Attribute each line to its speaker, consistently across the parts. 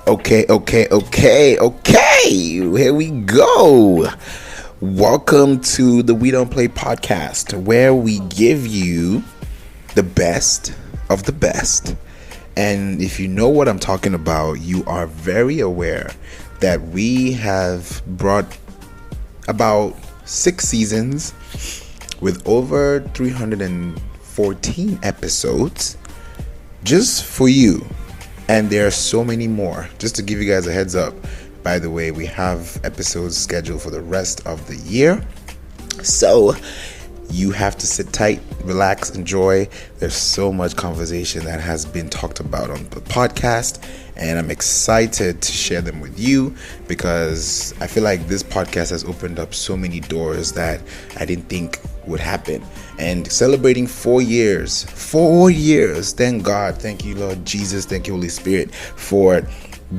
Speaker 1: Okay. Here we go. Welcome to the We Don't Play podcast, where we give you the best of the best. And if you know what I'm talking about, you are very aware that we have brought about 6 seasons with over 314 episodes just for you. And there are so many more. Just to give you guys a heads up, by the way, we have episodes scheduled for the rest of the year. So you have to sit tight, relax, enjoy. There's so much conversation that has been talked about on the podcast, and I'm excited to share them with you because I feel like this podcast has opened up so many doors that I didn't think would happen. And celebrating 4 years, thank God, thank you Lord Jesus, thank you Holy Spirit for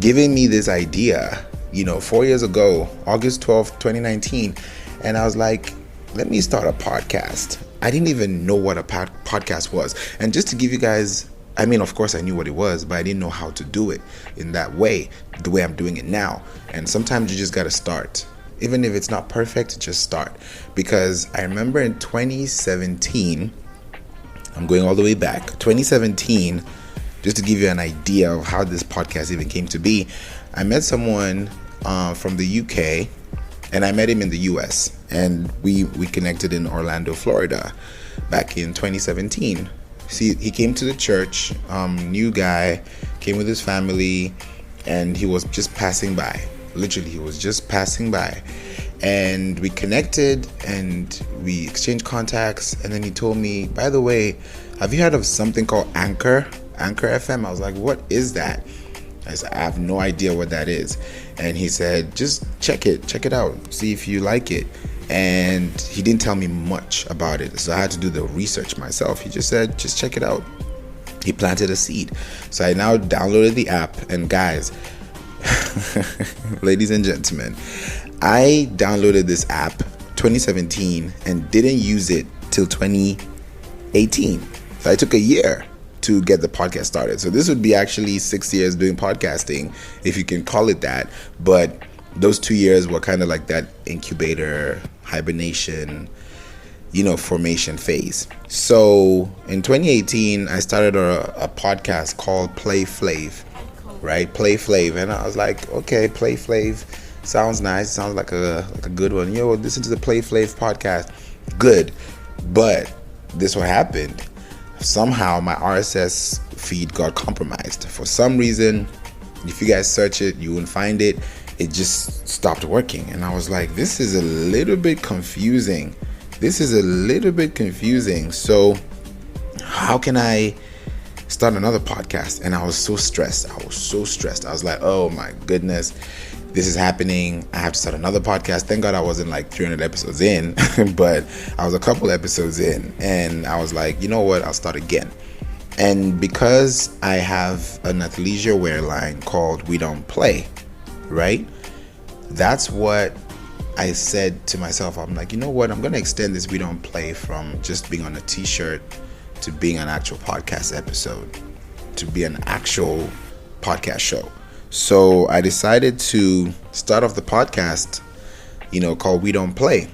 Speaker 1: giving me this idea, 4 years ago, August 12th, 2019, and I was like, let me start a podcast. I didn't even know what a podcast was. And just to give you guys, of course I knew what it was, but I didn't know how to do it in that way, the way I'm doing it now. And sometimes you just got to start. Even if it's not perfect, just start. Because I remember in 2017, I'm going all the way back, 2017, just to give you an idea of how this podcast even came to be, I met someone from the UK, and I met him in the US, and we connected in Orlando, Florida, back in 2017. See, he came to the church, new guy, came with his family, and he was just passing by. Literally, he was just passing by. And we connected, and we exchanged contacts, and then he told me, by the way, have you heard of something called Anchor FM? I was like, what is that? I said, I have no idea what that is. And he said, just check it out, see if you like it. And he didn't tell me much about it, so I had to do the research myself. He just said, just check it out. He planted a seed. So I now downloaded the app, and guys, ladies and gentlemen, I downloaded this app 2017 and didn't use it till 2018. So I took a year to get the podcast started. So this would be actually 6 years doing podcasting, if you can call it that. But those 2 years were kind of like that incubator, hibernation, formation phase. So in 2018, I started a podcast called Play Flav, right? Play Flav. And I was like, okay, Play Flav sounds nice. Sounds like a good one. Listen to the Play Flav podcast. Good. But this what happened. Somehow my RSS feed got compromised. For some reason, if you guys search it, you won't find it. It just stopped working. And I was like, this is a little bit confusing. So how can I start another podcast? And I was so stressed. I was like, oh my goodness, this is happening. I have to start another podcast. Thank God I wasn't like 300 episodes in, but I was a couple episodes in, and I was like, you know what? I'll start again. And because I have an athleisure wear line called We Don't Play, right? That's what I said to myself. I'm like, you know what? I'm going to extend this We Don't Play from just being on a t-shirt to being an actual podcast episode, to be an actual podcast show. So I decided to start off the podcast, called We Don't Play,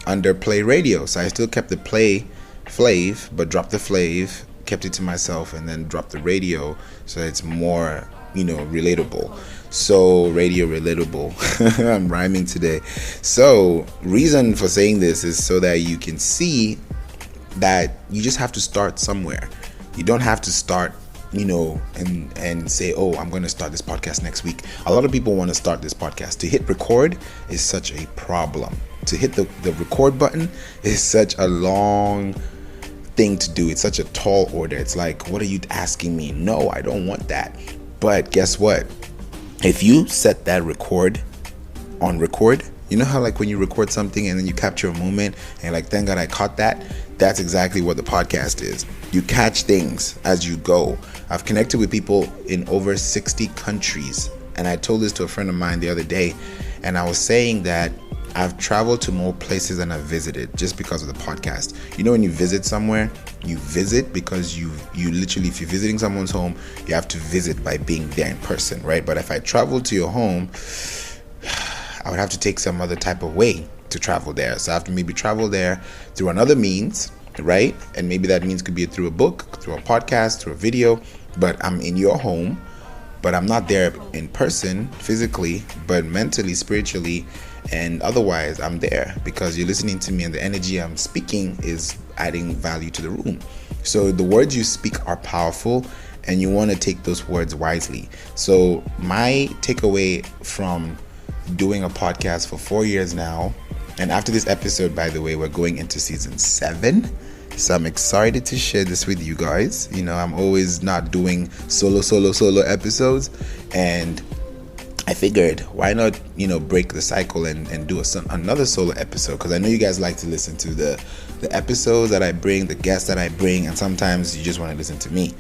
Speaker 1: under Play Radio. So I still kept the Play Flav, but dropped the Flav, kept it to myself, and then dropped the radio so it's more, relatable. So radio relatable. I'm rhyming today. So reason for saying this is so that you can see that you just have to start somewhere. You don't have to start and say, oh, I'm going to start this podcast next week. A lot of people want to start this podcast. To hit record is such a problem. To hit the record button is such a long thing to do. It's such a tall order. It's like, what are you asking me? No, I don't want that. But guess what? If you set that record on record, you know how like when you record something and then you capture a moment and you're like, thank God I caught that? That's exactly what the podcast is. You catch things as you go. I've connected with people in over 60 countries. And I told this to a friend of mine the other day. And I was saying that I've traveled to more places than I've visited just because of the podcast. You know, when you visit somewhere, you visit because you literally, if you're visiting someone's home, you have to visit by being there in person, right? But if I travel to your home, I would have to take some other type of way to travel there. So I have to maybe travel there through another means, right? And maybe that means could be through a book, through a podcast, through a video, but I'm in your home, but I'm not there in person physically, but mentally, spiritually, and otherwise I'm there because you're listening to me and the energy I'm speaking is adding value to the room. So the words you speak are powerful and you want to take those words wisely. So my takeaway from doing a podcast for 4 years now, and after this episode, by the way, we're going into season 7. So I'm excited to share this with you guys. You know, I'm always not doing solo episodes, and I figured why not, break the cycle and do another solo episode, because I know you guys like to listen to the episodes that I bring, the guests that I bring, and sometimes you just want to listen to me.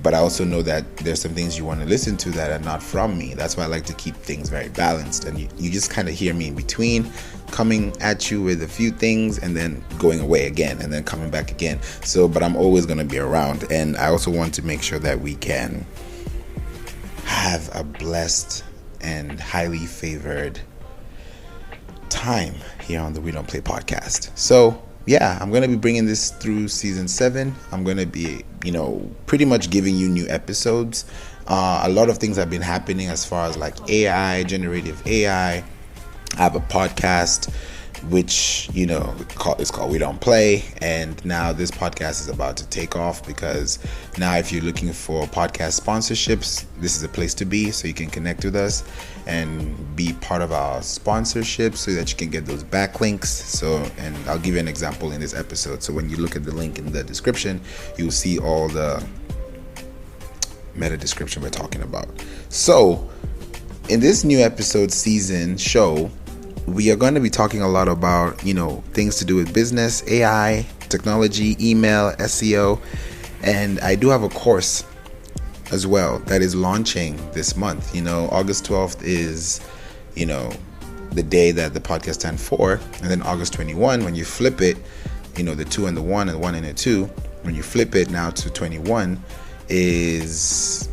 Speaker 1: But I also know that there's some things you want to listen to that are not from me. That's why I like to keep things very balanced, and you just kind of hear me in between, coming at you with a few things and then going away again and then coming back again. So, but I'm always going to be around, and I also want to make sure that we can have a blessed and highly favored time here on the We Don't Play podcast. So yeah, I'm going to be bringing this through season 7. I'm going to be, pretty much giving you new episodes. A lot of things have been happening as far as like AI, generative AI. I have a podcast which is called We Don't Play, and now this podcast is about to take off, because now if you're looking for podcast sponsorships, this is a place to be, so you can connect with us and be part of our sponsorship so that you can get those backlinks. So, and I'll give you an example in this episode. So when you look at the link in the description, you'll see all the meta description we're talking about. So in this new episode show, we are going to be talking a lot about, things to do with business, AI, technology, email, SEO. And I do have a course as well that is launching this month. August 12th is, the day that the podcast stands for. And then August 21, when you flip it, the 2 and the 1 and the 1 and the 2, when you flip it now to 21 is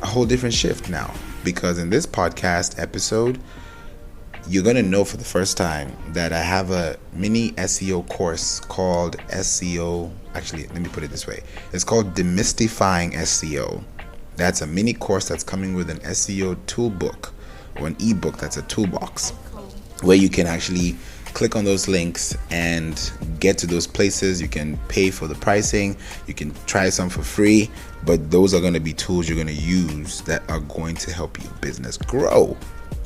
Speaker 1: a whole different shift now. Because in this podcast episode, you're going to know for the first time that I have a mini SEO course called SEO. Actually, let me put it this way. It's called Demystifying SEO. That's a mini course that's coming with an SEO toolbook, or an ebook that's a toolbox, where you can actually click on those links and get to those places. You can pay for the pricing. You can try some for free, but those are going to be tools you're going to use that are going to help your business grow.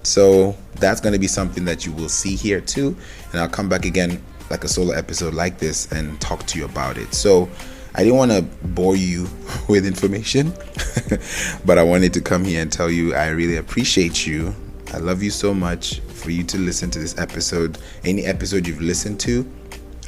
Speaker 1: So that's going to be something that you will see here too. And I'll come back again like a solo episode like this and talk to you about it. So I didn't want to bore you with information, but I wanted to come here and tell you I really appreciate you. I love you so much for you to listen to this episode. Any episode you've listened to,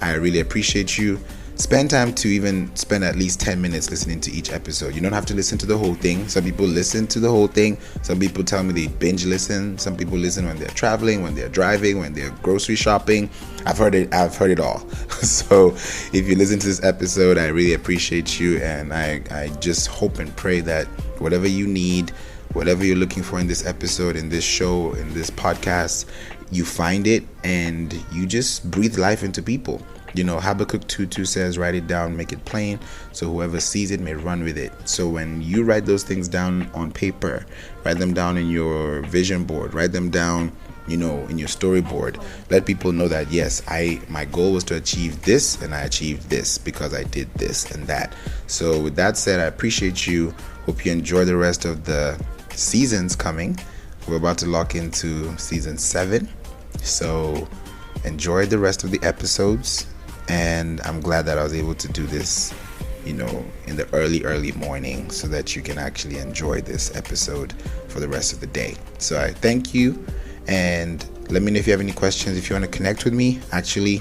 Speaker 1: I really appreciate you. Spend time to even spend at least 10 minutes listening to each episode. You don't have to listen to the whole thing. Some people listen to the whole thing. Some people tell me they binge listen. Some people listen when they're traveling, when they're driving, when they're grocery shopping. I've heard it all. So if you listen to this episode, I really appreciate you, and I just hope and pray that whatever you need, whatever you're looking for in this episode, in this show, in this podcast, you find it and you just breathe life into people. Habakkuk 2:2 says, write it down, make it plain, so whoever sees it may run with it. So when you write those things down on paper, write them down in your vision board, write them down, in your storyboard, let people know that, yes, my goal was to achieve this, and I achieved this because I did this and that. So with that said, I appreciate you. Hope you enjoy the rest of the seasons coming. We're about to lock into season 7. So enjoy the rest of the episodes. And I'm glad that I was able to do this, in the early morning, so that you can actually enjoy this episode for the rest of the day. So I thank you, and let me know if you have any questions. If you want to connect with me, actually,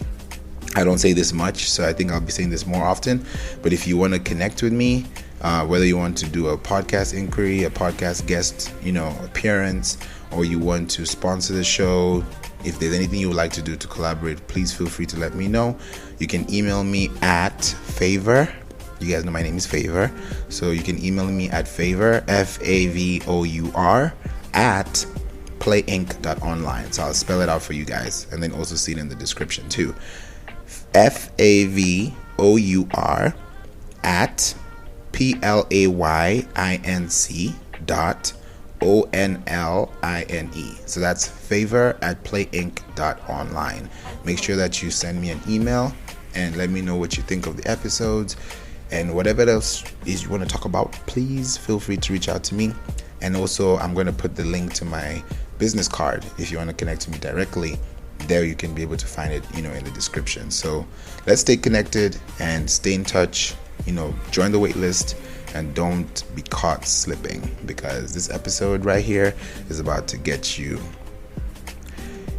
Speaker 1: I don't say this much, so I think I'll be saying this more often. But if you want to connect with me, whether you want to do a podcast inquiry, a podcast guest, appearance, or you want to sponsor the show, If there's anything you would like to do to collaborate, please feel free to let me know. You can email me at Favor. You guys know my name is Favor. So you can email me at Favor, FAVOUR, at playinc.online. So I'll spell it out for you guys and then also see it in the description too. FAVOUR at PLAYINC.ONLINE. So that's Favor at playinc.online. Make sure that you send me an email and let me know what you think of the episodes, and whatever else is you want to talk about, please feel free to reach out to me. And also, I'm going to put the link to my business card if you want to connect to me directly. There you can be able to find it, in the description. So let's stay connected and stay in touch. Join the wait list and don't be caught slipping, because this episode right here is about to get you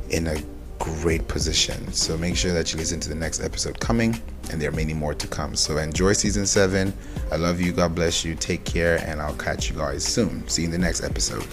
Speaker 1: in a great position. So make sure that you listen to the next episode coming, and there are many more to come. So enjoy season 7. I love you. God bless you. Take care, and I'll catch you guys soon. See you in the next episode.